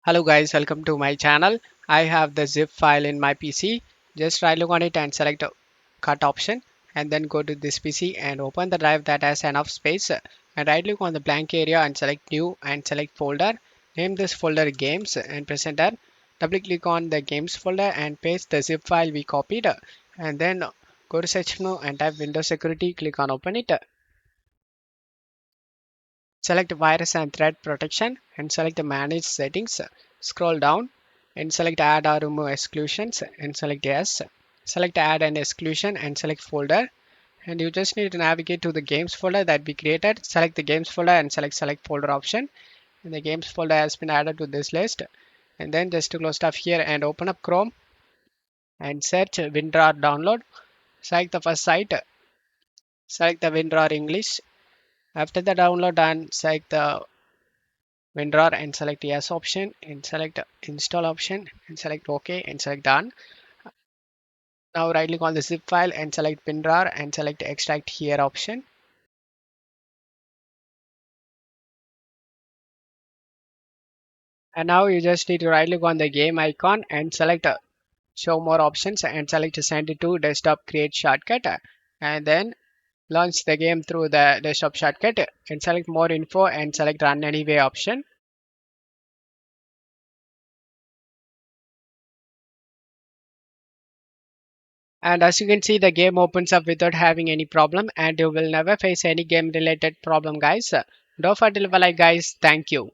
Hello guys, welcome to my channel. I have the zip file in my PC. Just right click on it and select a cut option and then go to this PC and open the drive that has enough space and right click on the blank area and select new and select folder. Name this folder games and press enter. Double click on the games folder and paste the zip file we copied and then go to search menu and type Windows Security, click on open it. Select virus and threat protection and select the manage settings. Scroll down and select add or remove exclusions and select yes. Select add an exclusion and select folder. And you just need to navigate to the games folder that we created. Select the games folder and select folder option. And the games folder has been added to this list. And then just to close stuff here and open up Chrome and search WinRAR download. Select the first site. Select the WinRAR English. After the download done, select the WinRAR and select yes option and select install option and select OK and select done. Now right click on the zip file and select WinRAR and select extract here option. And now you just need to right click on the game icon and select show more options and select send it to desktop create shortcut and then launch the game through the desktop shortcut and select more info and select run anyway option. And as you can see, the game opens up without having any problem and you will never face any game related problem guys. Don't forget to leave a like guys. Thank you.